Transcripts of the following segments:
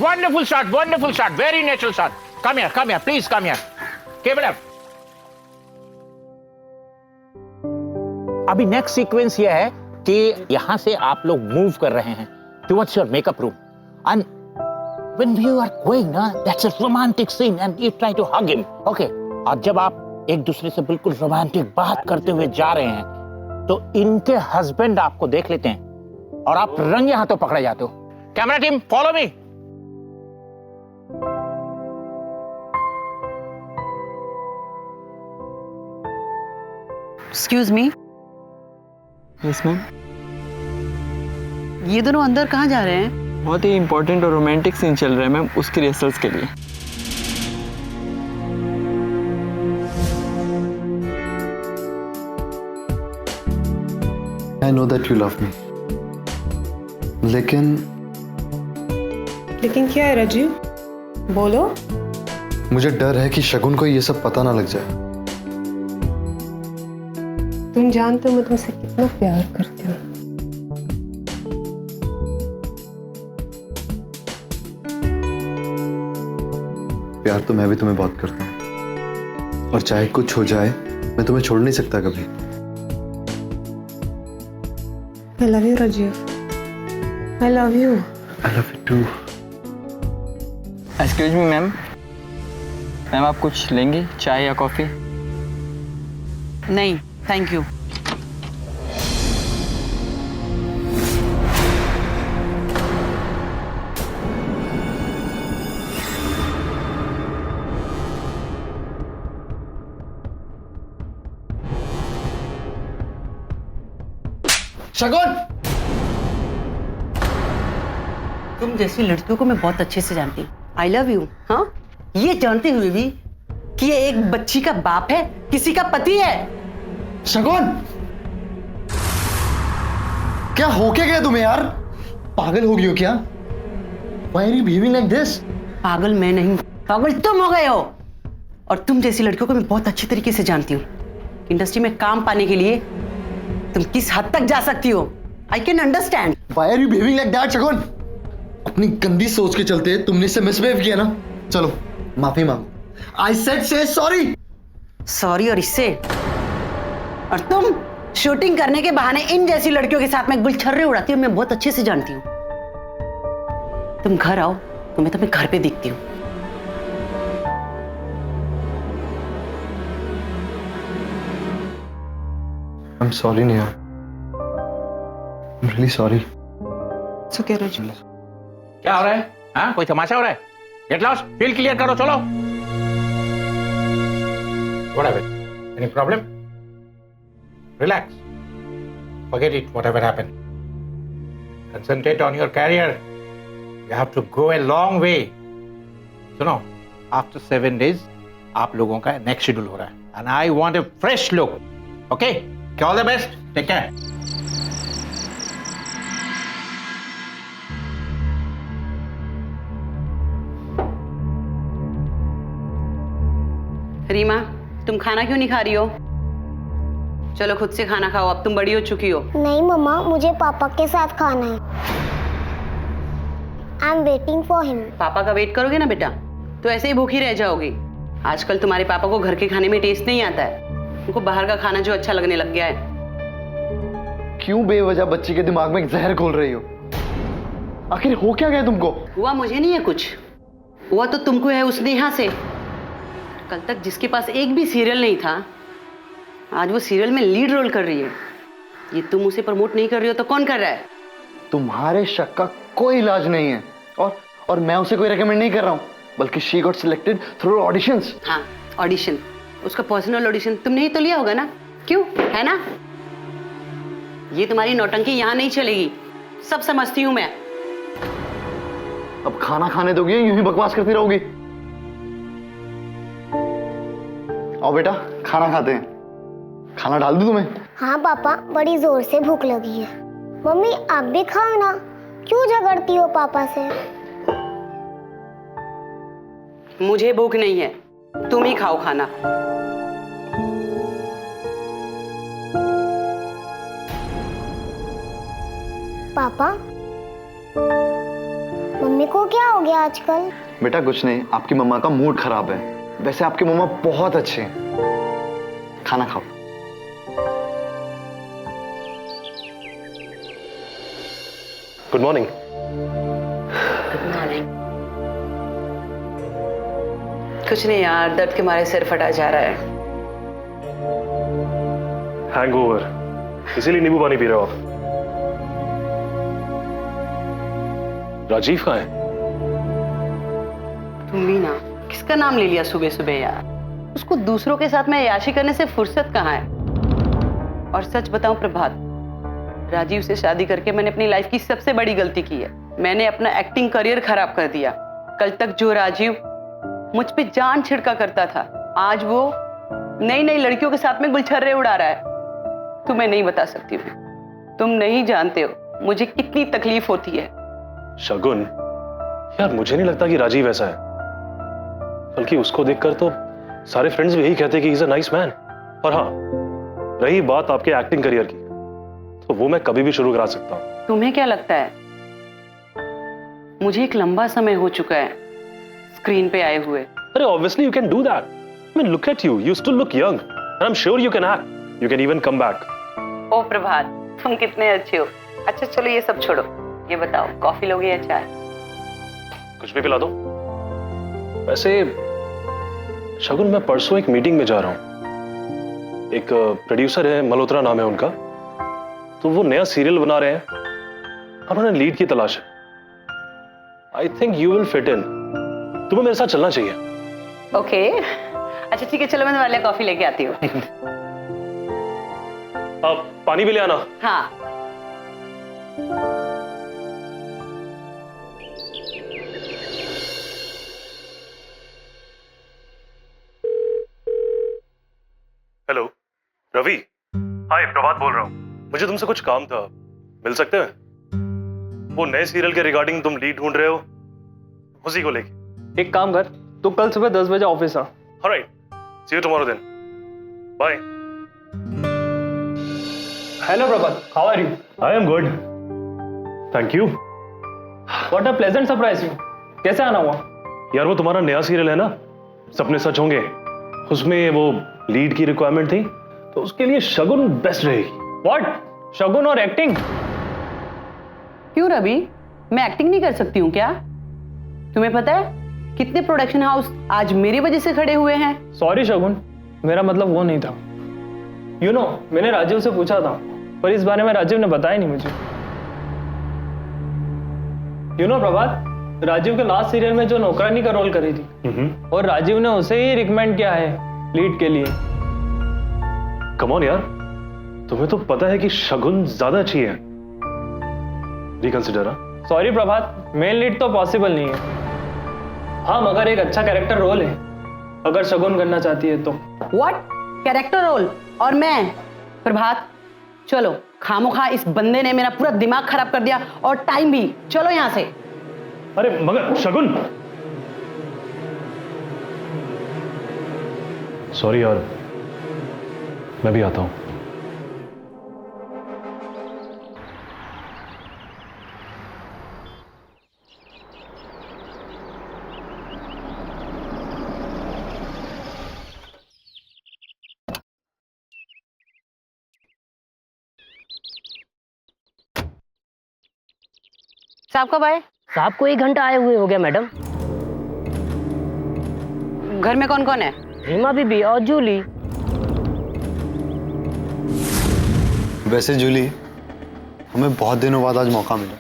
Wonderful shot, very natural shot. Come here, please come here. Keep it up. अभी next sequence ये है कि यहां से आप लोग मूव कर रहे हैं towards your makeup room. And when you are going, ना, that's a romantic scene and you try to hug him. Okay. और जब आप एक दूसरे से बिल्कुल रोमांटिक बात करते हुए जा रहे हैं, तो इनके हस्बैंड आपको देख लेते हैं और आप रंगे हाथों पकड़े जाते हो. Camera team, follow me. Excuse me. Yes ma'am. ये दोनों अंदर कहाँ जा रहे हैं? बहुत ही इंपॉर्टेंट और रोमांटिक सीन चल रहा है मैम, उसकी रिहर्सल्स के लिए. I know that you love me. लेकिन क्या है राजीव? बोलो. मुझे डर है कि शगुन को ये सब पता ना लग जाए. तुम जानते हो मैं तुमसे कितना प्यार करती हूँ. प्यार तो मैं भी तुम्हें बहुत करता हूँ, और चाहे कुछ हो जाए मैं तुम्हें छोड़ नहीं सकता कभी. I love you Rajiv. I love you. I love you too. Excuse me ma'am. Ma'am आप कुछ लेंगी, चाय या कॉफी? नहीं, थैंक यू. शगुन, तुम जैसी लड़कियों को मैं बहुत अच्छे से जानती हूँ. आई लव यू. हाँ, ये जानते हुए भी कि ये एक बच्ची का बाप है, किसी का पति है. शगुन, क्या हो क्या गया तुम्हें यार? पागल हो गई हो क्या? Why are you behaving like this? पागल मैं नहीं, पागल तुम हो गए हो. और तुम जैसी लड़कियों को मैं बहुत अच्छी तरीके से जानती हूँ. इंडस्ट्री में काम पाने के लिए तुम किस हद तक जा सकती हो. I can understand. Why are you behaving like that, शगुन? अपनी गंदी सोच के चलते तुमने इससे मिसबिहेव किया ना. चलो माफी मांगो. I said say sorry. Sorry. और इससे, और तुम शूटिंग करने के बहाने इन जैसी लड़कियों के साथ में गुलछर्रे उड़ाती हो, मैं बहुत अच्छे से जानती हूँ. तुम घर आओ तो मैं तुम्हें घर पे दिखती हूँ. I'm sorry Neha. I'm really sorry. It's okay Rajiv. क्या हो रहा है? हाँ, कोई तमाशा हो रहा है? गेट लॉस्ट, फील्ड क्लियर करो, चलो. What happened? Any problem? Relax. Forget it, whatever happened. Concentrate on your career. You have to go a long way. सुनो, after 7 days, आप लोगों का next schedule हो रहा है. And I want a fresh look. Okay? All the best. Take care. Reema, तुम खाना क्यों नहीं खा रही हो? चलो खुद से खाना खाओ, अब तुम बड़ी हो चुकी हो. नहीं मम्मा, मुझे पापा के साथ खाना है. I am waiting for him. पापा का वेट करोगे ना बेटा, तो ऐसे ही भूखी रह जाओगी. आजकल तुम्हारे पापा को घर के खाने में टेस्ट नहीं आता है. उनको बाहर का खाना जो अच्छा लगने लग गया है. क्यों बेवजह बच्ची के दिमाग में जहर घोल रही हो? आखिर हो क्या गया तुमको? हुआ मुझे नहीं है कुछ, हुआ तो तुमको है उस नेहा से. कल तक जिसके पास एक भी सीरियल नहीं था, आज वो सीरियल में लीड रोल कर रही है. ये तुम उसे प्रमोट नहीं कर रही हो तो कौन कर रहा है? तुम्हारे शक का कोई इलाज नहीं है। और मैं उसे कोई रेकमेंड नहीं कर रहा हूँ, बल्कि she got selected through auditions. हाँ, ऑडिशन, उसका पर्सनल ऑडिशन तुमने ही तो लिया होगा ना, क्यों, है ना? ये तुम्हारी नौटंकी यहाँ नहीं चलेगी, सब समझती हूँ मैं। अब खाना खाने दोगी या यूं ही बकवास करती रहोगी? आओ बेटा, खाना खाते हैं। खाना डाल दूं तुम्हें? हाँ पापा, बड़ी जोर से भूख लगी है। मम्मी आप भी खाओ ना, क्यों झगड़ती हो पापा से? मुझे भूख नहीं है, तुम ही खाओ खाना। पापा, मम्मी को क्या हो गया आजकल? बेटा कुछ नहीं, आपकी मम्मा का मूड खराब है। वैसे आपकी मम्मा बहुत अच्छे हैं। खाना खाओ। Good morning. कुछ नहीं यार, दर्द के मारे सिर फटा जा रहा है। हैंगओवर, इसीलिए नींबू पानी पी रहे हो आप। राजीव कहाँ है? तुम भी ना, किसका नाम ले लिया सुबह सुबह यार? उसको दूसरों के साथ में अय्याशी करने से फुर्सत कहाँ है? और सच बताऊं प्रभात, राजीव से शादी करके मैंने अपनी लाइफ की सबसे बड़ी गलती की है। मैंने अपना एक्टिंग करियर खराब कर दिया। कल तक जो राजीव मुझ पे जान छिड़का करता था, आज वो नई नई लड़कियों के साथ में गुलछर्रे उड़ा रहा है। तुम्हें नहीं बता सकती मैं, तुम नहीं जानते हो मुझे कितनी तकलीफ होती है। शगुन, यार मुझे नहीं लगता कि राजीव ऐसा है, बल्कि उसको देखकर तो सारे फ्रेंड्स भी यही कहते हैं कि he is a nice man. और हाँ, रही बात आपके एक्टिंग करियर की, तो वो मैं कभी भी शुरू करा सकता हूँ। तुम्हें क्या लगता है? मुझे एक लंबा समय हो चुका है स्क्रीन पे आए हुए। अरे obviously you can do that. I mean look at you, you still look young and I am sure you can act, you can even come back. ओ प्रभात, तुम कितने अच्छे हो। अच्छा चलो ये सब छोड़ो, ये बताओ कॉफी लोगे या चाय? कुछ भी पिला दो। वैसे शगुन, मैं परसों एक मीटिंग में जा रहा हूँ। एक प्रोड्यूसर है, मल्होत्रा नाम है उनका, तो वो नया सीरियल बना रहे हैं, उन्होंने लीड की तलाश है। I think you will fit in, तुम्हें मेरे साथ चलना चाहिए। ओके अच्छा ठीक है, चलो मैं तुम्हारे लिए कॉफी लेके आती हूँ। अब पानी भी ले आना। हाँ। हेलो रवि। हाय, प्रभात बोल रहा हूँ। मुझे तुमसे कुछ काम था, मिल सकते हैं? वो नए सीरियल के रिगार्डिंग तुम लीड ढूंढ रहे हो, उसी को लेके। एक काम कर, तू कल सुबह 10 बजे ऑफिस आ। Alright, see you tomorrow then. Bye. Hello Prabhat, how are you? I am good, thank you. What a pleasant surprise you. कैसे आना हुआ? यार वो तुम्हारा नया सीरियल है ना, सपने सच होंगे, उसमें वो लीड की रिक्वायरमेंट थी, तो उसके लिए शगुन बेस्ट रहेगी। व्हाट? शगुन और एक्टिंग? क्यों रवि, मैं एक्टिंग नहीं कर सकती हूँ क्या? तुम्हें पता है कितने प्रोडक्शन हाउस आज मेरी वजह से खड़े हुए हैं? सॉरी शगुन, मेरा मतलब वो नहीं था। यू नो, मैंने राजीव से पूछा था, पर इस बारे में राजीव ने बताया नहीं मुझे। यू नो प्रभात, राजीव के लास्ट सीरियल में जो नौकरानी का रोल करी थी, और राजीव ने उसे ही रिकमेंड किया है लीड के लिए। कम ऑन यार, तुम्हें तो पता है कि शगुन ज्यादा अच्छी है। रिकंसिडर। सॉरी प्रभात, मेन लीड तो पॉसिबल नहीं है। हाँ, मगर एक अच्छा कैरेक्टर रोल है, अगर शगुन करना चाहती है तो। व्हाट? Character role? और मैं? प्रभात चलो, खामोखा इस बंदे ने मेरा पूरा दिमाग खराब कर दिया और टाइम भी। चलो यहां से। अरे मगर शगुन, सॉरी यार, मैं भी आता हूं। साहब कब आए? साहब को 1 घंटा आए हुए हो गया मैडम। घर में कौन कौन है? रीमा बीबी और जूली। वैसे जूली, हमें बहुत दिनों बाद आज मौका मिला।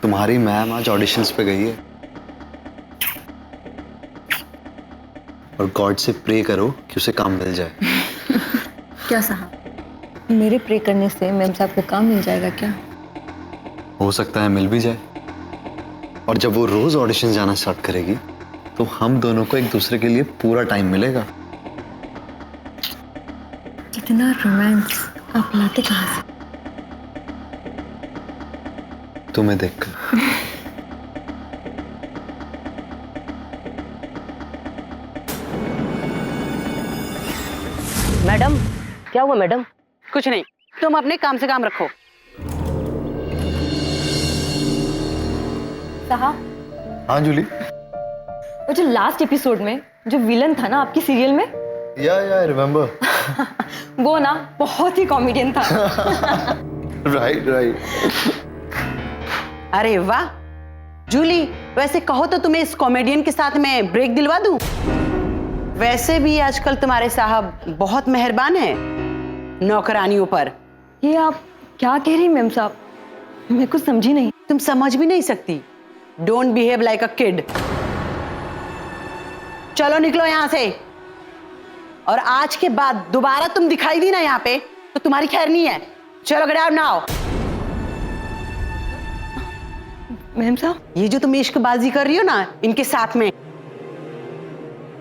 तुम्हारी मैम आज ऑडिशंस पे गई है और गॉड से प्रे करो कि उसे काम मिल जाए। क्या साहब, मेरे प्रे करने से मैम साहब को काम मिल जाएगा क्या? हो सकता है मिल भी जाए। और जब वो रोज ऑडिशन जाना स्टार्ट करेगी तो हम दोनों को एक दूसरे के लिए पूरा टाइम मिलेगा। इतना रोमांस आप लाते कहाँ से? तुम्हें देखकर। मैडम, क्या हुआ मैडम? कुछ नहीं, तुम अपने काम से काम रखो। साहब, हाँ जूली। वो जो लास्ट एपिसोड में जो विलन था ना आपकी सीरियल में, या रिमेम्बर। वो ना बहुत ही कॉमेडियन था। राइट। अरे वाह जूली, वैसे कहो तो तुम्हें इस कॉमेडियन के साथ मैं ब्रेक दिलवा दूं। वैसे भी आजकल तुम्हारे साहब बहुत मेहरबान हैं नौकरानियों पर। ये आप क्या कह रही मैम साहब? मैं कुछ समझी नहीं। तुम समझ भी नहीं सकती। Don't behave like a kid. चलो निकलो यहां से, और आज के बाद दोबारा तुम दिखाई दी ना यहाँ पे तो तुम्हारी खैर नहीं है। चलो गेट आउट नाउ। मैम साहब, ये जो तुम इश्कबाजी कर रही हो ना इनके साथ में,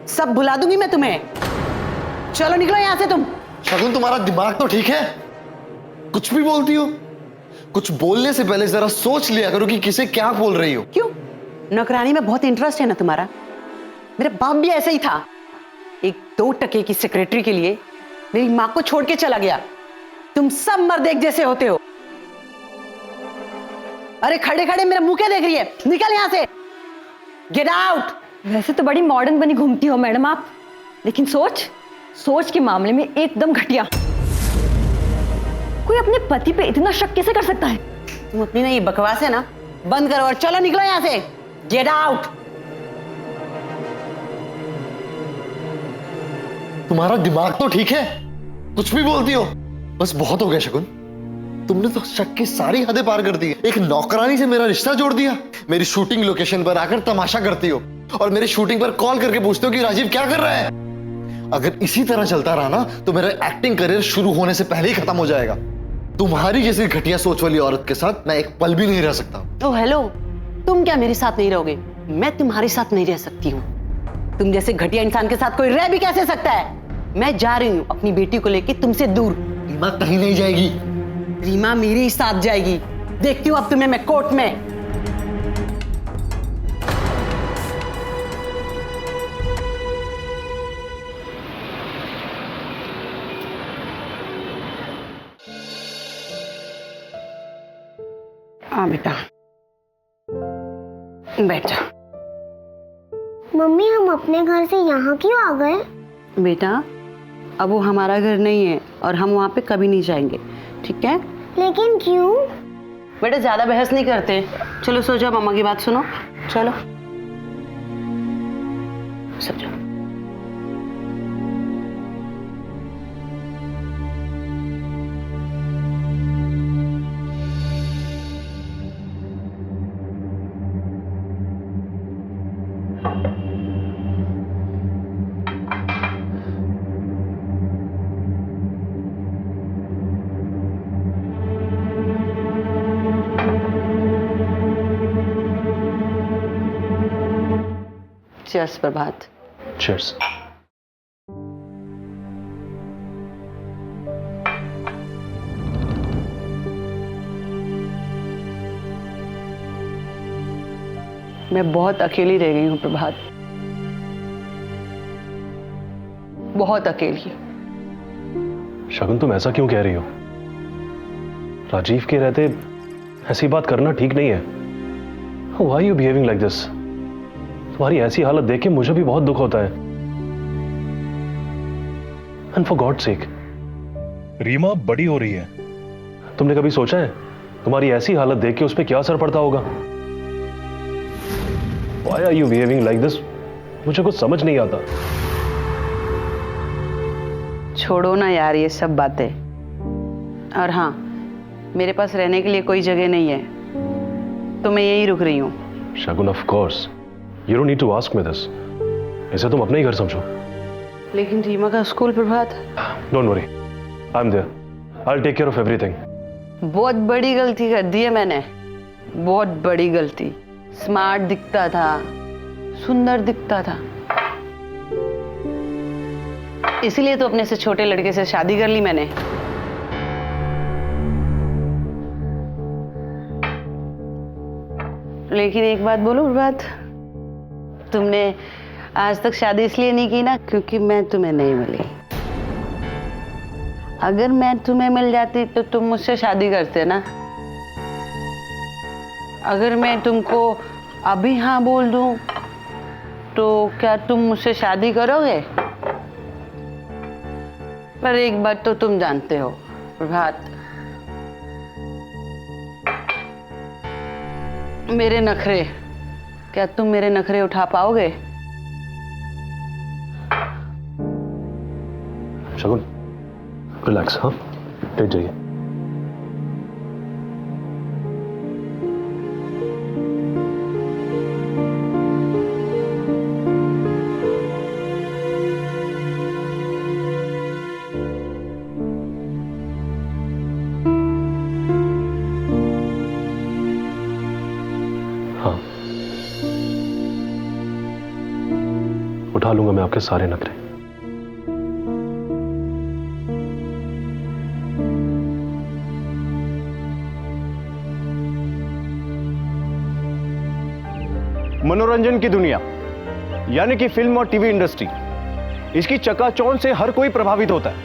सब भुला दूंगी मैं तुम्हें। चलो निकलो यहां से तुम। शगुन, तुम्हारा दिमाग तो ठीक है? कुछ भी बोलती हो। कुछ बोलने से पहले जरा सोच लिया करो कि किसे क्या बोल रही हो। क्यों? नौकरानी में बहुत इंटरेस्ट है ना तुम्हारा? मेरा बाप भी ऐसा ही था। एक 2 टके की सेक्रेटरी के लिए मेरी मां को छोड़ के चला गया। तुम सब मर्द एक जैसे होते हो। अरे खड़े खड़े मेरा मुंह क्या देख रही है? निकल यहां से, गेट आउट। वैसे तो बड़ी मॉडर्न बनी घूमती हो मैडम आप, लेकिन सोच के मामले में एकदम घटिया। कोई अपने पति पे इतना शक कैसे कर सकता है? तुम अपनी ना ये बकवास है ना बंद करो और चलो निकलो यहां से, गेट आउट। तुम्हारा दिमाग तो ठीक है? कुछ भी बोलती हो। बस बहुत हो गया शगुन, तुमने तो शक की सारी हदें पार कर दी है। एक नौकरानी से मेरा रिश्ता जोड़ दिया। मेरी शूटिंग लोकेशन पर आकर तमाशा करती हो और मेरी शूटिंग पर कॉल करके पूछते हो कि राजीव क्या कर रहा है। अगर इसी तरह चलता रहा ना तो मेरा एक्टिंग करियर शुरू होने से पहले ही खत्म हो जाएगा। तुम्हारी जैसी घटिया सोच वाली औरत के साथ मैं एक पल भी नहीं रह सकता। तो हेलो, तुम क्या मेरे साथ नहीं रहोगे? मैं तुम्हारे साथ नहीं रह सकती हूँ। तुम जैसे घटिया इंसान के साथ कोई रह भी कैसे सकता है? मैं जा रही हूँ अपनी बेटी को लेके तुमसे दूर। रीमा कहीं नहीं जाएगी। रीमा मेरे ही साथ जाएगी। देखती हूँ अब तुम्हें मैं कोर्ट में। हाँ बेटा, बैठ जा। मम्मी, हम अपने घर से यहाँ क्यों आ गए? बेटा, अब वो हमारा घर नहीं है और हम वहाँ पे कभी नहीं जाएंगे, ठीक है? लेकिन क्यों? बेटा ज्यादा बहस नहीं करते। चलो सो जाओ, मम्मा की बात सुनो। चलो सो जाओ। चीयर्स प्रभात। चीयर्स। मैं बहुत अकेली रह गई हूँ प्रभात, बहुत अकेली। शगुन, तुम ऐसा क्यों कह रही हो? राजीव के रहते ऐसी बात करना ठीक नहीं है। Why are you behaving like this? तुम्हारी ऐसी हालत देख के मुझे भी बहुत दुख होता है। And for God's sake, Reema बड़ी हो रही है। तुमने कभी सोचा है तुम्हारी ऐसी हालत देख के उस पर क्या असर पड़ता होगा? Why are you behaving like this? मुझे कुछ समझ नहीं आता। छोड़ो ना यार ये सब बातें। और हाँ, मेरे पास रहने के लिए कोई जगह नहीं है, तो मैं यहीं रुक रही हूँ। Shagun, of course you don't need to ask me this. इसे तुम अपना ही घर समझो। लेकिन रीमा का school Prabhat. Don't worry, I am there, I will take care of everything. बहुत बड़ी गलती कर दी है मैंने, बहुत बड़ी गलती। स्मार्ट दिखता था, सुंदर दिखता था, इसीलिए तो अपने से छोटे लड़के से शादी कर ली मैंने। लेकिन एक बात बोलूं प्रभात, तुमने आज तक शादी इसलिए नहीं की ना क्योंकि मैं तुम्हें नहीं मिली। अगर मैं तुम्हें मिल जाती तो तुम मुझसे शादी करते ना। अगर मैं तुमको अभी हाँ बोल दूं तो क्या तुम मुझसे शादी करोगे? पर एक बात तो तुम जानते हो प्रभात, मेरे नखरे, क्या तुम मेरे नखरे उठा पाओगे? शगुन रिलैक्स, हाँ लेट जाइए। हाँ, उठा लूंगा मैं आपके सारे नखरे। मनोरंजन की दुनिया यानी कि फिल्म और टीवी इंडस्ट्री, इसकी चकाचौंध से हर कोई प्रभावित होता है।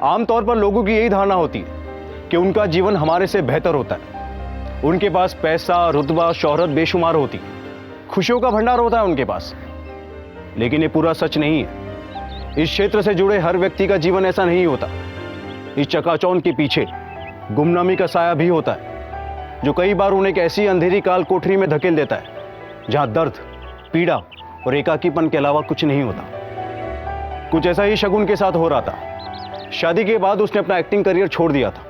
आमतौर पर लोगों की यही धारणा होती है कि उनका जीवन हमारे से बेहतर होता है। उनके पास पैसा, रुतबा, शोहरत बेशुमार होती, खुशियों का भंडार होता है उनके पास। लेकिन ये पूरा सच नहीं है। इस क्षेत्र से जुड़े हर व्यक्ति का जीवन ऐसा नहीं होता। इस चकाचौंध के पीछे गुमनामी का साया भी होता है, जो कई बार उन्हें एक ऐसी अंधेरी काल कोठरी में धकेल देता है जहां दर्द, पीड़ा और एकाकीपन के अलावा कुछ नहीं होता। कुछ ऐसा ही शगुन के साथ हो रहा था। शादी के बाद उसने अपना एक्टिंग करियर छोड़ दिया था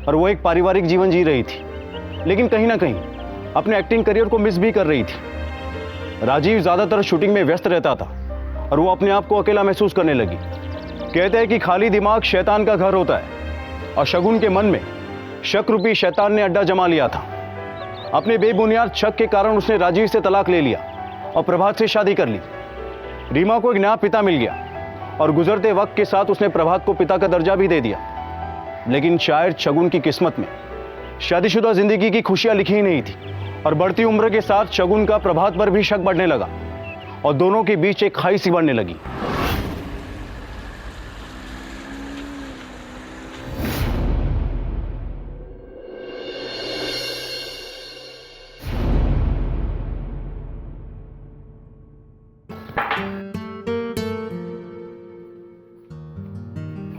और वो एक पारिवारिक जीवन जी रही थी, लेकिन कहीं ना कहीं अपने एक्टिंग करियर को मिस भी कर रही थी। राजीव ज्यादातर शूटिंग में व्यस्त रहता था और वो अपने आप को अकेला महसूस करने लगी। कहते हैं कि खाली दिमाग शैतान का घर होता है और शगुन के मन में शक रूपी शैतान ने अड्डा जमा लिया था। अपने बेबुनियाद शक के कारण उसने राजीव से तलाक ले लिया और प्रभात से शादी कर ली। रीमा को एक नया पिता मिल गया और गुजरते वक्त के साथ उसने प्रभात को पिता का दर्जा भी दे दिया। लेकिन शायद शगुन की किस्मत में शादीशुदा जिंदगी की खुशियां लिखी ही नहीं थी और बढ़ती उम्र के साथ शगुन का प्रभात पर भी शक बढ़ने लगा और दोनों के बीच एक खाई सी बढ़ने लगी।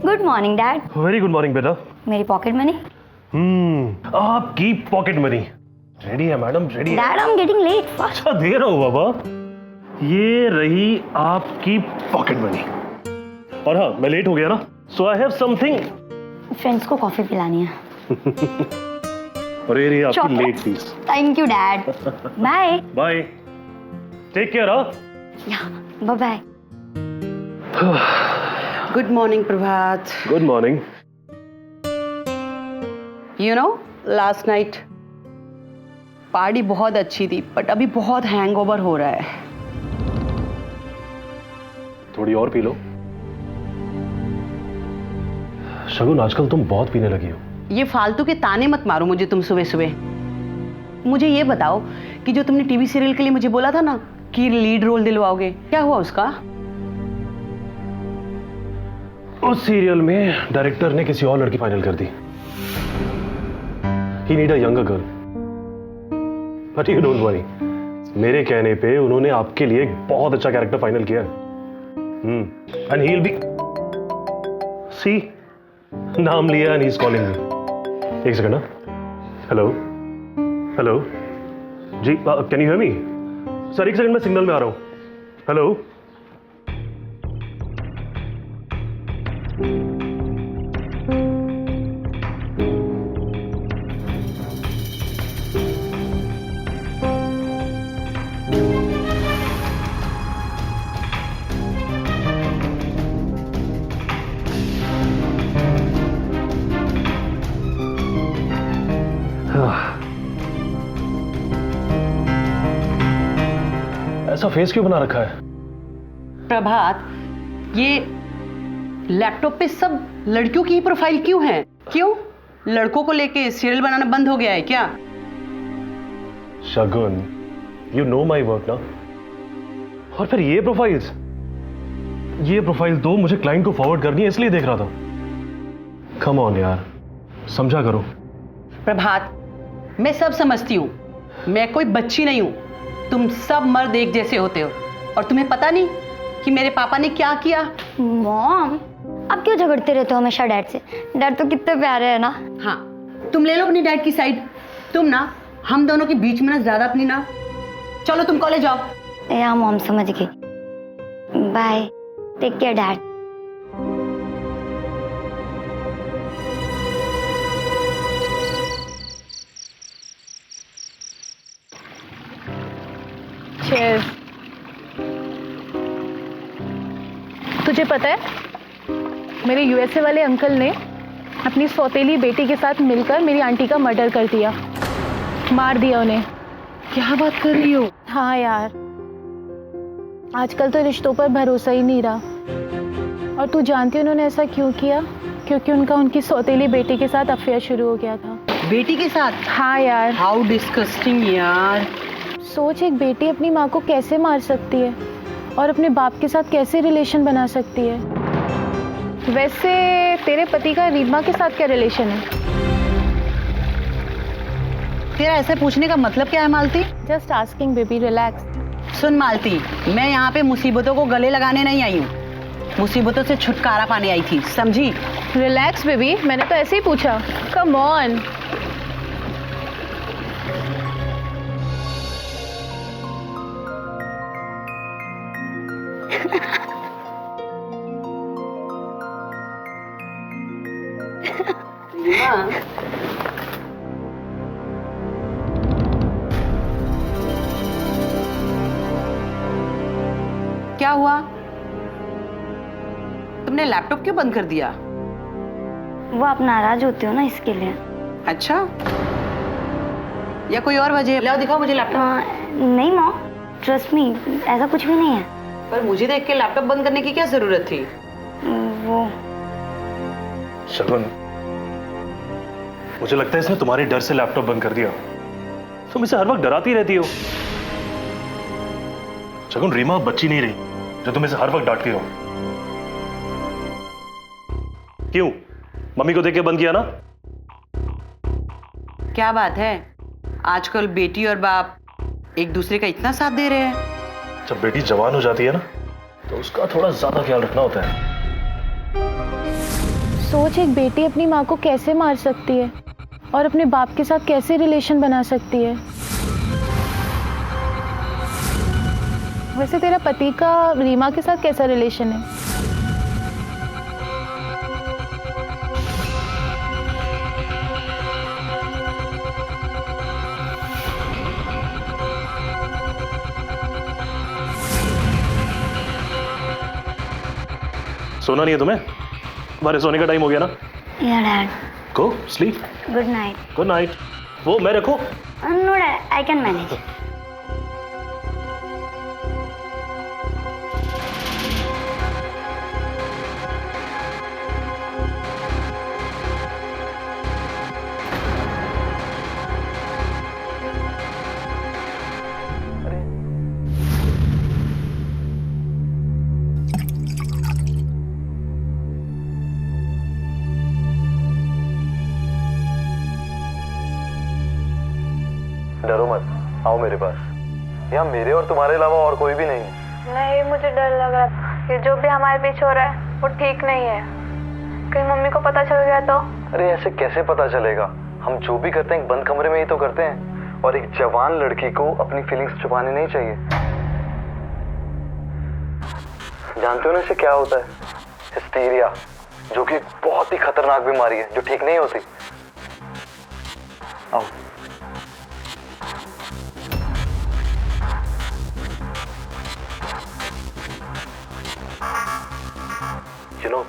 Good morning dad. Very good morning बेटा। मेरी पॉकेट मनी। आपकी पॉकेट मनी रेडी है मैडम, रेडी है। Dad I am getting late. अच्छा दे रहा हूँ बाबा। ये रही आपकी पॉकेट मनी। और हाँ, मैं लेट हो गया ना, so I have something. Friends को कॉफी पिलानी है। और ये रही आपकी late fees. Thank you dad. Bye bye, take care. Bye bye. Good morning Prabhat. Good morning. You know, last night party बहुत अच्छी थी, बट अभी बहुत हैंगओवर हो रहा है। थोड़ी और पी लो। शगुन, आजकल तुम बहुत पीने लगी हो। ये फालतू के ताने मत मारो मुझे तुम सुबह सुबह। मुझे ये बताओ कि जो तुमने टीवी सीरियल के लिए मुझे बोला था ना कि लीड रोल दिलवाओगे, क्या हुआ उसका? उस सीरियल में डायरेक्टर ने किसी और लड़की फाइनल कर दी। He need a younger girl. But you don't worry. मेरे कहने पे उन्होंने आपके लिए एक बहुत अच्छा कैरेक्टर फाइनल किया है। And he'll be. See, नाम लिया and he's calling me. एक सेकंड ना। हेलो हेलो जी, can you hear me? Sir एक सेकंड, मैं सिग्नल में आ रहा हूँ। हेलो। ऐसा फेस क्यों बना रखा है? प्रभात, ये लैपटॉप पे सब लड़कियों की ही प्रोफाइल क्यों है? क्यों? लड़कों को लेके सीरियल बनाना बंद हो गया है क्या? शगुन, यू नो माई वर्क ना। और फिर ये प्रोफाइल दो मुझे क्लाइंट को फॉरवर्ड करनी है, इसलिए देख रहा था। कम ऑन यार, समझा करो। प्रभात, मैं सब समझती हूँ, मैं कोई बच्ची नहीं हूँ। तुम सब मर्द एक जैसे होते हो, और तुम्हें पता नहीं कि मेरे पापा ने क्या किया? मॉम, आप क्यों झगड़ते रहते हो हमेशा डैड से? डैड तो कितने प्यारे है ना। हाँ, तुम ले लो अपनी डैड की साइड। तुम ना हम दोनों के बीच में ना ज्यादा अपनी ना। चलो तुम कॉलेज जाओ। या मॉम, समझ गई। Bye, take care dad. Cheers. तुझे पता है, मेरे यूएसए वाले अंकल ने अपनी सौतेली बेटी के साथ मिलकर मेरी आंटी का मर्डर कर दिया, मार दिया उन्हें। क्या बात कर रही हो? हाँ यार, आजकल तो रिश्तों पर भरोसा ही नहीं रहा। और तू जानती है उन्होंने ऐसा क्यों किया? क्योंकि उनकी सौतेली बेटी के साथ अफेयर शुरू हो गया था। बेटी के साथ? हाँ यार। हाउ डिस्गस्टिंग यार। सोच, एक बेटी अपनी माँ को कैसे मार सकती है और अपने बाप के साथ कैसे रिलेशन बना सकती है। वैसे तेरे पति का रीमा के साथ क्या रिलेशन है? तेरा ऐसे पूछने का मतलब क्या है Malti? Just asking baby, relax. सुन मालती, मैं यहाँ पे मुसीबतों को गले लगाने नहीं आई हूँ, मुसीबतों से छुटकारा पाने आई थी, समझी? रिलैक्स बेबी, मैंने तो ऐसे ही पूछा। Come on. क्या हुआ? तुमने लैपटॉप क्यों बंद कर दिया? वो आप नाराज होते हो ना, इसके लिए। अच्छा, या कोई और वजह? लाओ दिखाओ मुझे लैपटॉप। नहीं मॉम, ट्रस्ट मी, ऐसा कुछ भी नहीं है। पर मुझे देख के लैपटॉप बंद करने की क्या जरूरत थी? वो शगुन, मुझे लगता है इसने तुम्हारे डर से लैपटॉप बंद कर दिया। तुम इसे हर वक्त डराती रहती हो। शगुन, रीमा बच्ची नहीं रही जो तुम इसे हर वक्त डांटती रहो। क्यों? मम्मी को देख के बंद किया ना? क्या बात है, आजकल बेटी और बाप एक दूसरे का इतना साथ दे रहे हैं। जब बेटी जवान हो जाती है ना, तो उसका थोड़ा ज्यादा ख्याल रखना होता है। सोच, एक बेटी अपनी माँ को कैसे मार सकती है और अपने बाप के साथ कैसे रिलेशन बना सकती है। वैसे तेरा पति का रीमा के साथ कैसा रिलेशन है? सोना नहीं है तुम्हें? तुम्हारे सोने का टाइम हो गया ना? Yeah dad. Go sleep. Good night. Good night. वो मैं रखूं? No dad, I can manage. डरो मत, आओ मेरे पास। यहाँ मेरे और तुम्हारे अलावा और कोई भी नहीं है। नहीं, मुझे डर लग रहा था। ये जो भी हमारे पीछे हो रहा है वो ठीक नहीं है। कहीं मम्मी को पता चल गया तो? अरे ऐसे कैसे पता चलेगा? हम जो भी करते हैं एक बंद कमरे में ही तो करते हैं। और एक जवान लड़की को अपनी फीलिंग्स छुपानी नहीं चाहिए। जानते हो ना इससे क्या होता है? हिस्टीरिया, जो कि बहुत ही खतरनाक बीमारी है जो ठीक नहीं होती। आओ। You know,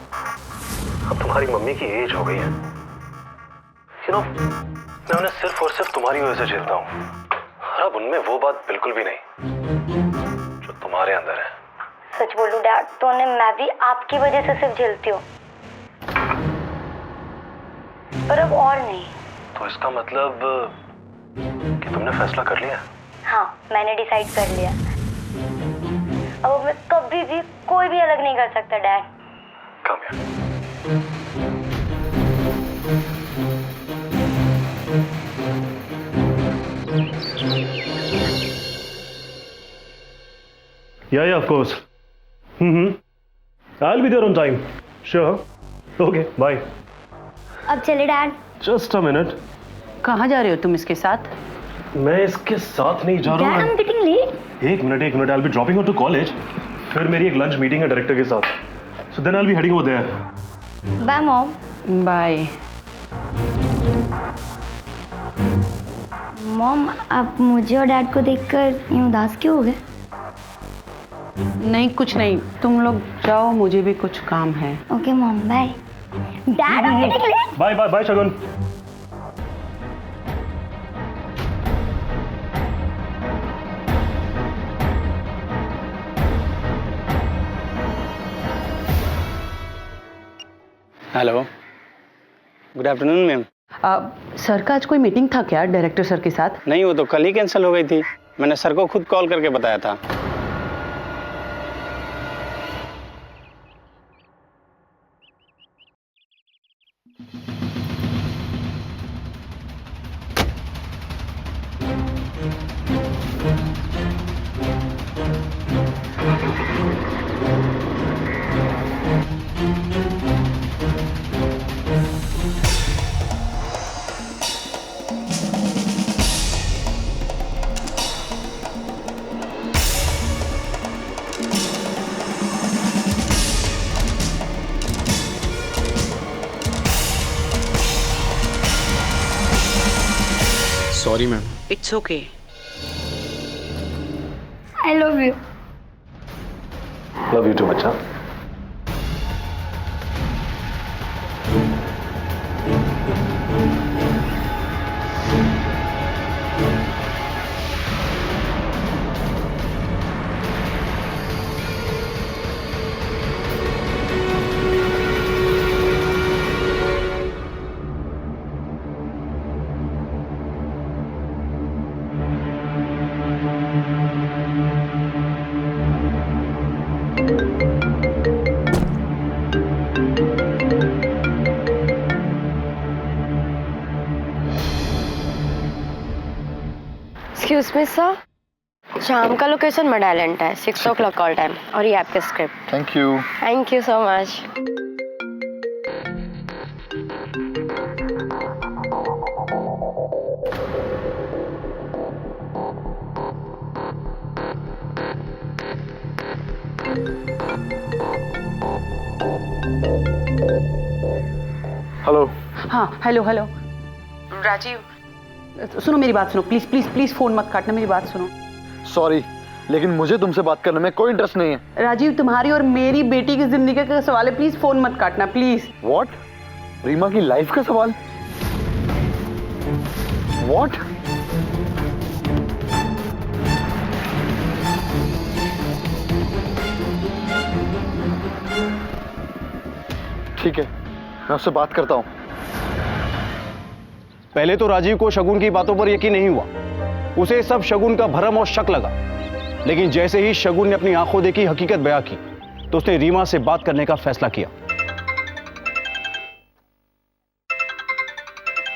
अब तुम्हारी मम्मी की एज हो गई है। You know, मैं मैं सिर्फ और सिर्फ तुम्हारी वजह से झेलता हूँ, और अब उनमें वो बात बिल्कुल भी नहीं जो तुम्हारे अंदर है। सच बोलूं डैड तो मैं भी आपकी वजह से सिर्फ झेलती हूँ, पर अब और नहीं। तो इसका मतलब कि तुमने फैसला कर लिया? हाँ, मैंने डिसाइड कर लिया। अब मैं कभी भी कोई भी अलग नहीं कर सकता डैड। कम यार। Yeah, of course. I'll be there on time. Sure. Okay, bye. अब चले डैड। Just a minute. कहाँ जा रहे हो तुम इसके साथ? मैं इसके साथ नहीं जा रहा डैड, हूँ। I'm getting late। एक minute, I'll be dropping her to college. फिर मेरी एक लंच मीटिंग है डायरेक्टर के साथ। So then I'll be heading over there. Bye mom. Bye. Mom, आप मुझे और डैड को देखकर यूं उदास क्यों हो गए? नहीं कुछ नहीं, तुम लोग जाओ, मुझे भी कुछ काम है। Okay mom, bye. Dad, I'm getting late। Bye, Shagun. Hello, good afternoon ma'am. Sir का आज कोई मीटिंग था क्या डायरेक्टर सर के साथ? नहीं, वो तो कल ही कैंसिल हो गई थी। मैंने सर को खुद कॉल करके बताया था। Sorry ma'am. It's okay. I love you. Love you too बच्चा। एक्सक्यूज मी सर, शाम का लोकेशन मेडालेंट है, 6 o'clock कॉल टाइम, और ये आपके script. Thank you. Thank you so much. Hello. हाँ हेलो हेलो राजीव, सुनो मेरी बात सुनो, प्लीज प्लीज प्लीज फोन मत काटना, मेरी बात सुनो। सॉरी, लेकिन मुझे तुमसे बात करने में कोई इंटरेस्ट नहीं है। राजीव, तुम्हारी और मेरी बेटी की जिंदगी का सवाल है, प्लीज फोन मत काटना प्लीज। व्हाट? रीमा की लाइफ का सवाल? व्हाट? ठीक है, मैं उससे बात करता हूं। पहले तो राजीव को शगुन की बातों पर यकीन नहीं हुआ, उसे सब शगुन का भरम और शक लगा। लेकिन जैसे ही शगुन ने अपनी आंखों देखी हकीकत बयां की, तो उसने रीमा से बात करने का फैसला किया।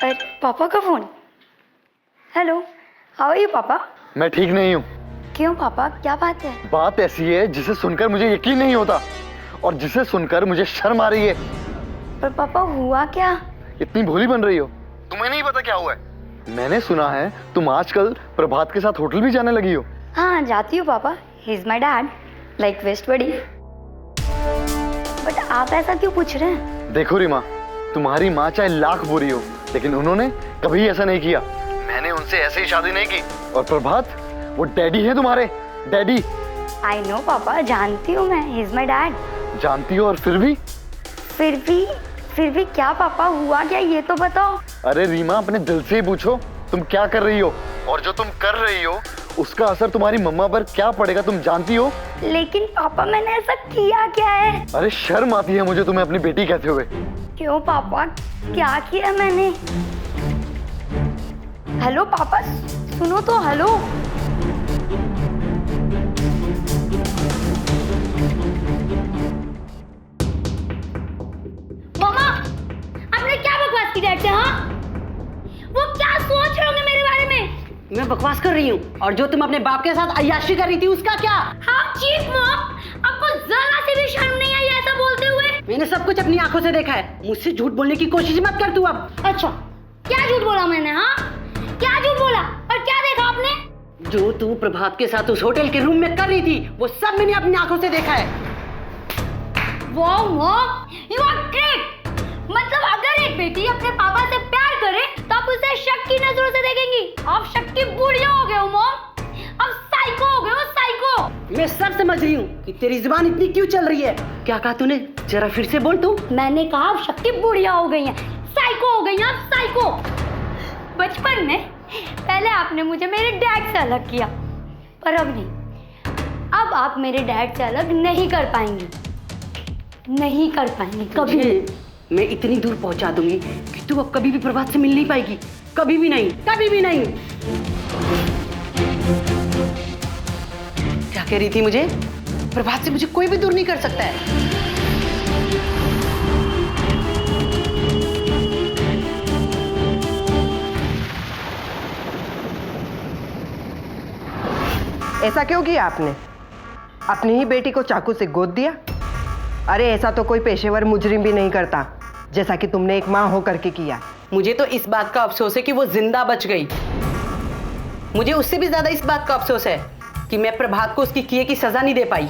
अरे पापा का phone. Hello, how are you पापा? मैं ठीक नहीं हूं। क्यों पापा, क्या बात है? बात ऐसी है जिसे सुनकर मुझे यकीन नहीं होता, और जिसे सुनकर मुझे शर्म आ रही है। पर पापा हुआ क्या? इतनी भोली बन रही हो, तुम्हें नहीं पता क्या हुआ है? मैंने सुना है तुम आजकल प्रभात के साथ होटल भी जाने लगी हो। हाँ, जाती हूँ पापा, he is my dad, like best buddy. But आप ऐसा क्यों पूछ रहे हैं? देखो रीमा, तुम्हारी माँ चाहे लाख बुरी हो, लेकिन उन्होंने कभी ऐसा नहीं किया। मैंने उनसे ऐसे ही शादी नहीं की। और प्रभात, वो डैडी है तुम्हारे, डैडी। आई नो पापा, जानती हूँ मैं, ही इज माई डैड। जानती हो और फिर भी? फिर भी क्या पापा हुआ क्या, ये तो बताओ। अरे रीमा, अपने दिल से ही पूछो, तुम क्या कर रही हो, और जो तुम कर रही हो उसका असर तुम्हारी मम्मा पर क्या पड़ेगा तुम जानती हो? लेकिन पापा मैंने ऐसा किया क्या है? अरे शर्म आती है मुझे तुम्हें अपनी बेटी कहते हुए। क्यों पापा, क्या किया मैंने? हेलो पापा, सुनो तो, हेलो। मम्मा, आपने क्या बकवास की डैड से? हाँ, वो क्या सोच रहे होंगे मेरे बारे में? मैं बकवास कर रही हूँ, और जो तुम अपने बाप के साथ अय्याशी कर रही थी उसका क्या? हाँ चीफ मॉम, आपको जरा सी भी शर्म नहीं आई ऐसा बोलते हुए? मैंने सब कुछ अपनी आंखों से देखा है, मुझसे झूठ बोलने की कोशिश मत कर तू अब। अच्छा, क्या झूठ बोला मैंने? हाँ, क्या झूठ बोला और क्या देखा आपने? जो तू प्रभात के साथ उस होटल के रूम में कर रही थी वो सब मैंने अपनी आंखों से देखा है। वाह मॉम, यू आर ग्रेट। मतलब अगर एक बेटी अपने पापा से प्यार करे तो आप उसे शक की नजरों से देखेंगी। आप शक की बुढ़िया हो गए हो मॉम, अब साइको हो गए हो, साइको। मैं सब समझ रही हूँ कि तेरी जुबान इतनी क्यों चल रही है। क्या कहा तूने, जरा फिर से बोल तू। मैंने कहा आप शक की बुढ़िया हो गई हैं, साइको हो गई हैं आप, साइको। बचपन में पहले आपने मुझे मेरे डैड से अलग किया, पर अब नहीं। अब आप मेरे डैड से अलग नहीं कर पाएंगी, नहीं कर पाएंगी कभी। मैं इतनी दूर पहुंचा दूंगी कि तू अब कभी भी प्रभात से मिल नहीं पाएगी, कभी भी नहीं, कभी भी नहीं। क्या कह रही थी मुझे? प्रभात से मुझे कोई भी दूर नहीं कर सकता है। ऐसा क्यों किया आपने? अपनी ही बेटी को चाकू से गोद दिया? अरे ऐसा तो कोई पेशेवर मुजरिम भी नहीं करता, जैसा कि तुमने एक माँ होकर के किया। मुझे तो इस बात का अफसोस है कि वो जिंदा बच गई। मुझे उससे भी ज्यादा इस बात का अफसोस है कि मैं प्रभात को उसकी किए की सजा नहीं दे पाई।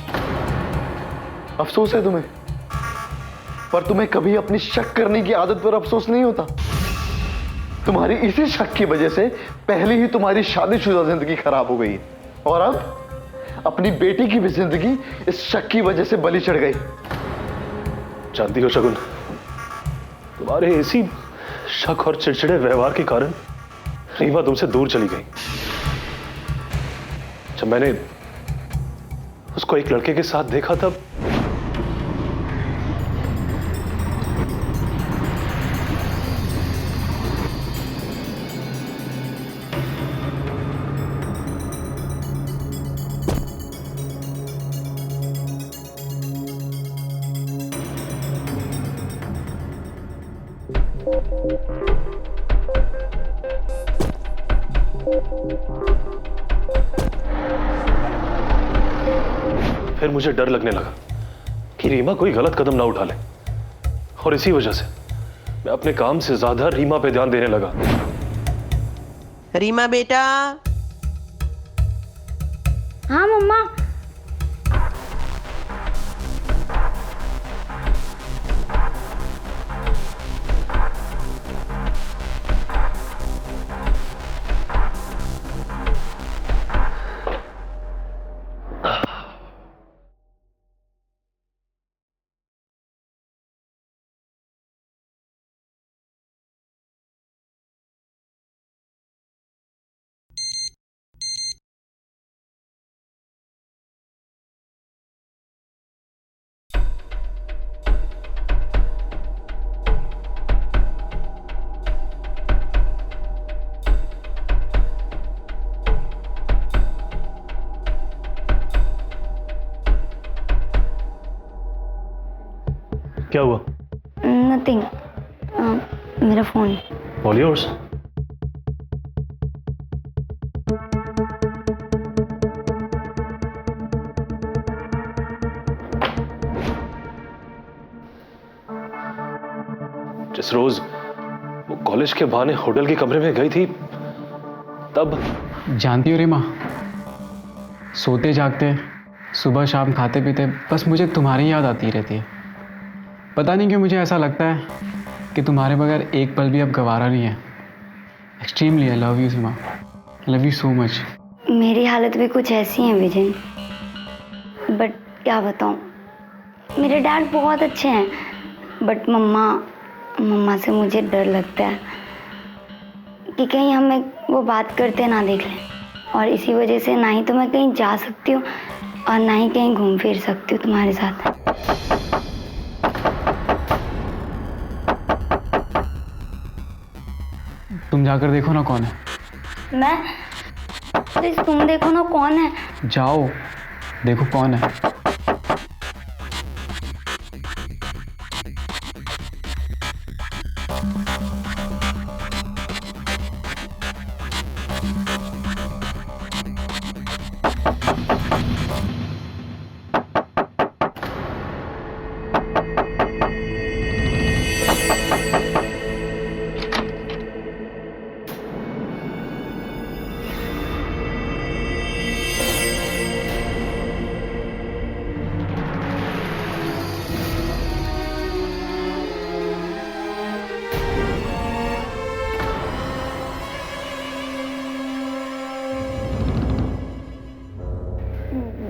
अफसोस है तुम्हें, पर तुम्हें कभी अपनी शक करने की आदत पर अफसोस नहीं होता। तुम्हारी इसी शक की वजह से पहले ही तुम्हारी शादीशुदा जिंदगी खराब हो गई है, और अब अपनी बेटी की भी जिंदगी इस शक की वजह से बलि चढ़ गई। जानती हो शगुन, तुम्हारे इसी शक और चिड़चिड़े व्यवहार के कारण रीमा तुमसे दूर चली गई। जब मैंने उसको एक लड़के के साथ देखा तब फिर मुझे डर लगने लगा कि रीमा कोई गलत कदम ना उठा ले, और इसी वजह से मैं अपने काम से ज्यादा रीमा पे ध्यान देने लगा। रीमा बेटा। हाँ मम्मा। क्या हुआ? नथिंग, मेरा फोन। All yours. जिस रोज वो कॉलेज के बहाने होटल के कमरे में गई थी तब। जानती हो रीमा, सोते जागते, सुबह शाम खाते पीते बस मुझे तुम्हारी याद आती रहती है। पता नहीं क्यों मुझे ऐसा लगता है कि तुम्हारे बगैर एक पल भी अब गवारा नहीं है। Extremely I love you Seema, I love you so much. मेरी हालत भी कुछ ऐसी है विजय, बट क्या बताऊँ, मेरे डैड बहुत अच्छे हैं, बट मम्मा मम्मा से मुझे डर लगता है कि कहीं हमें वो बात करते ना देख लें, और इसी वजह से ना ही तो मैं कहीं जा सकती हूँ और ना ही कहीं घूम फिर सकती हूँ तुम्हारे साथ। तुम जाकर देखो ना कौन है। मैं? प्लीज तुम देखो ना कौन है। जाओ देखो कौन है।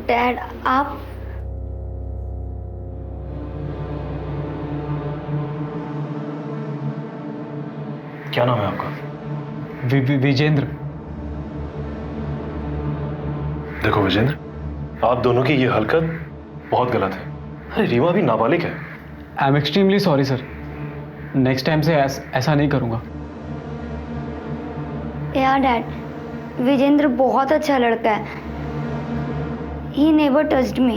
डैड आप? क्या नाम है आपका? विजेंद्र। देखो विजेंद्र, आप दोनों की ये हरकत बहुत गलत है। अरे रीमा भी नाबालिग है। I am extremely sorry sir, next time से ऐसा नहीं करूंगा। यार डैड, विजेंद्र बहुत अच्छा लड़का है। He never touched me।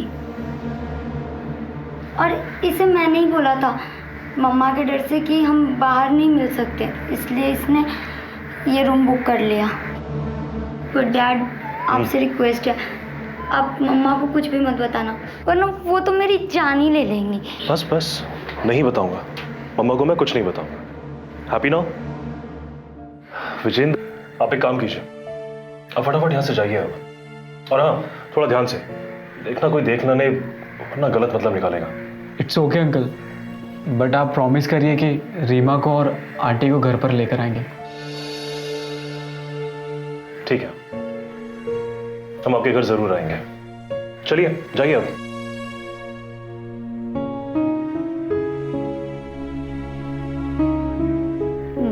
और इसे मैंने ही बोला था मम्मा के डर से कि हम बाहर नहीं मिल सकते, इसलिए इसने ये रूम बुक कर लिया। पर डैड आपसे रिक्वेस्ट है, आप मम्मा को कुछ भी मत बताना, वरना वो तो मेरी जान ही ले लेंगी। बस बस, नहीं बताऊंगा मम्मा को, मैं कुछ नहीं बताऊंगा। Happy now? विजेंद्र, आप एक काम कीजिए, आप फटाफट यहाँ से जाइए अब। और हाँ, थोड़ा ध्यान से देखना, कोई देखना नहीं वरना गलत मतलब निकालेगा। इट्स ओके अंकल, बट आप प्रॉमिस करिए कि रीमा को और आंटी को घर पर लेकर आएंगे। ठीक है, हम आपके घर जरूर आएंगे। चलिए जाइए अब।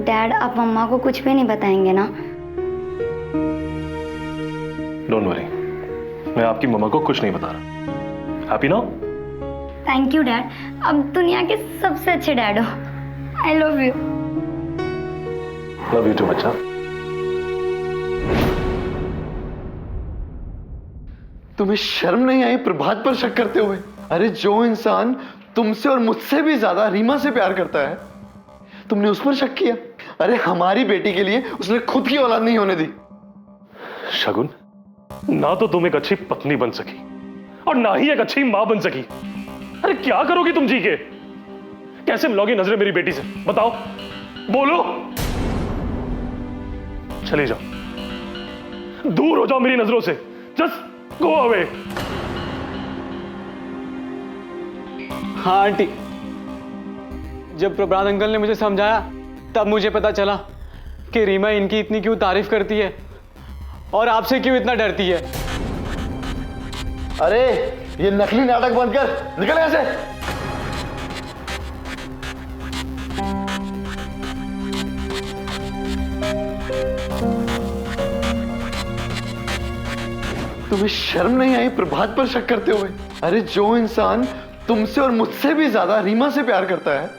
डैड आप मम्मा को कुछ भी नहीं बताएंगे ना? डोंट वरी, मैं आपकी मम्मा को कुछ नहीं बता रहा। Happy now? Thank you dad, अब दुनिया के सबसे अच्छे डैड हो। I love you. Love you too बच्चा। तुम्हें शर्म नहीं आई प्रभात पर शक करते हुए? अरे जो इंसान तुमसे और मुझसे भी ज्यादा रीमा से प्यार करता है, तुमने उस पर शक किया। अरे हमारी बेटी के लिए उसने खुद की औलाद नहीं होने दी। शगुन, ना तो तुम एक अच्छी पत्नी बन सकी और ना ही एक अच्छी मां बन सकी। अरे क्या करोगी तुम जी के? कैसे मिलोगी नजरें मेरी बेटी से? बताओ, बोलो। चले जाओ, दूर हो जाओ मेरी नजरों से। Just go away. हाँ आंटी, जब प्रभात अंकल ने मुझे समझाया तब मुझे पता चला कि रीमा इनकी इतनी क्यों तारीफ करती है और आपसे क्यों इतना डरती है। अरे ये नकली नाटक बंद कर, निकल यहाँ से। तुम्हें शर्म नहीं आई प्रभात पर शक करते हुए? अरे जो इंसान तुमसे और मुझसे भी ज्यादा रीमा से प्यार करता है,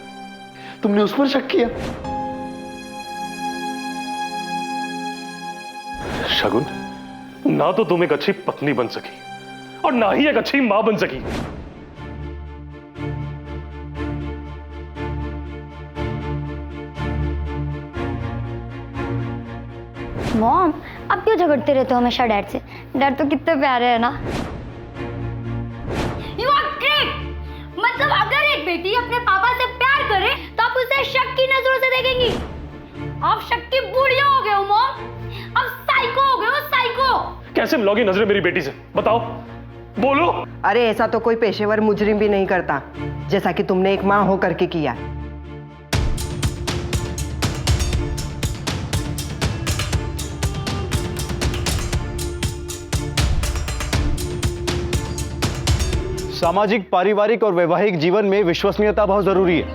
तुमने उस पर शक किया। शगुन, ना तो तुम एक अच्छी पत्नी बन सकी और ना ही एक अच्छी मां बन सकी। मॉम, आप क्यों झगड़ते रहते हो हमेशा डैड से? डैड तो कितने प्यारे है ना। You are great. मतलब अगर एक बेटी अपने पापा से प्यार करे तो आप उसे शक की नजरों से देखेंगी। आप शक की बुढ़िया हो गए हो मॉम, आप साइको हो गए हो, साइको। कैसे मिलोगी नजरें मेरी बेटी से? बताओ, बोलो। अरे ऐसा तो कोई पेशेवर मुजरिम भी नहीं करता, जैसा कि तुमने एक मां होकर के किया। सामाजिक, पारिवारिक और वैवाहिक जीवन में विश्वसनीयता बहुत जरूरी है।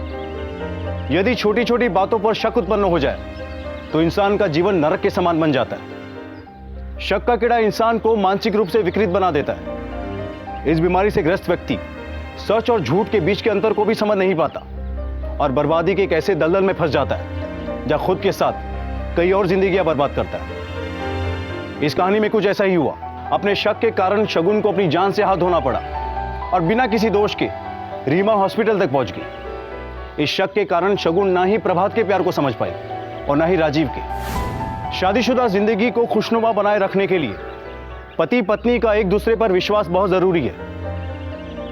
यदि छोटी छोटी बातों पर शक उत्पन्न हो जाए तो इंसान का जीवन नरक के समान बन जाता है। शक का कीड़ा इंसान को मानसिक रूप से विकृत बना देता है। इस बीमारी से ग्रस्त व्यक्ति सच और झूठ के बीच के अंतर को भी समझ नहीं पाता और बर्बादी के एक ऐसे दलदल में फंस जाता है जहां खुद के साथ कई और जिंदगियां बर्बाद करता है। इस कहानी में कुछ ऐसा ही हुआ। अपने शक के कारण शगुन को अपनी जान से हाथ धोना पड़ा और बिना किसी दोष के रीमा हॉस्पिटल तक पहुंच गई। इस शक के कारण शगुन ना ही प्रभात के प्यार को समझ पाई और ना ही राजीव के। शादीशुदा जिंदगी को खुशनुमा बनाए रखने के लिए पति पत्नी का एक दूसरे पर विश्वास बहुत जरूरी है,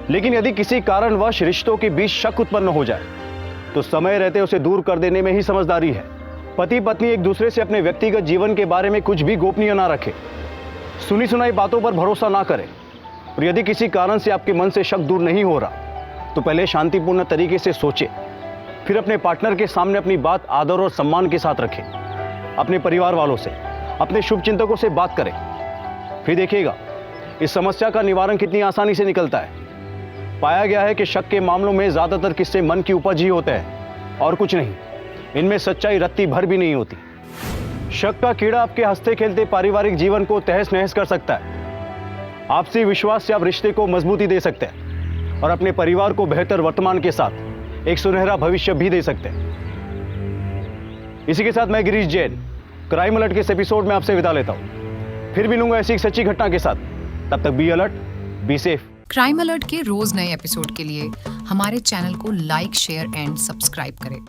लेकिन यदि किसी कारणवश रिश्तों के बीच शक उत्पन्न हो जाए तो समय रहते उसे दूर कर देने में ही समझदारी है। पति पत्नी एक दूसरे से अपने व्यक्तिगत जीवन के बारे में कुछ भी गोपनीय ना रखे, सुनी सुनाई बातों पर भरोसा ना करें और यदि किसी कारण से आपके मन से शक दूर नहीं हो रहा तो पहले शांतिपूर्ण तरीके से सोचें, फिर अपने पार्टनर के सामने अपनी बात आदर और सम्मान के साथ रखें। अपने परिवार वालों से, अपने शुभचिंतकों से बात करें, फिर देखिएगा इस समस्या का निवारण कितनी आसानी से निकलता है। पाया गया है कि शक के मामलों में ज्यादातर किस्से मन की उपज ही होते हैं और कुछ नहीं। इनमें सच्चाई रत्ती भर भी नहीं होती। शक का कीड़ा आपके हंसते खेलते पारिवारिक जीवन को तहस नहस कर सकता है। आपसी विश्वास से आप रिश्ते को मजबूती दे सकते हैं और अपने परिवार को बेहतर वर्तमान के साथ एक सुनहरा भविष्य भी दे सकते हैं। इसी के साथ मैं गिरीश जैन क्राइम अलर्ट के इस एपिसोड में आपसे विदा लेता हूं। फिर मिलूंगा ऐसी एक सच्ची घटना के साथ। तब तक be alert, be safe. Crime alert के रोज नए एपिसोड के लिए हमारे चैनल को लाइक, शेयर एंड सब्सक्राइब करें।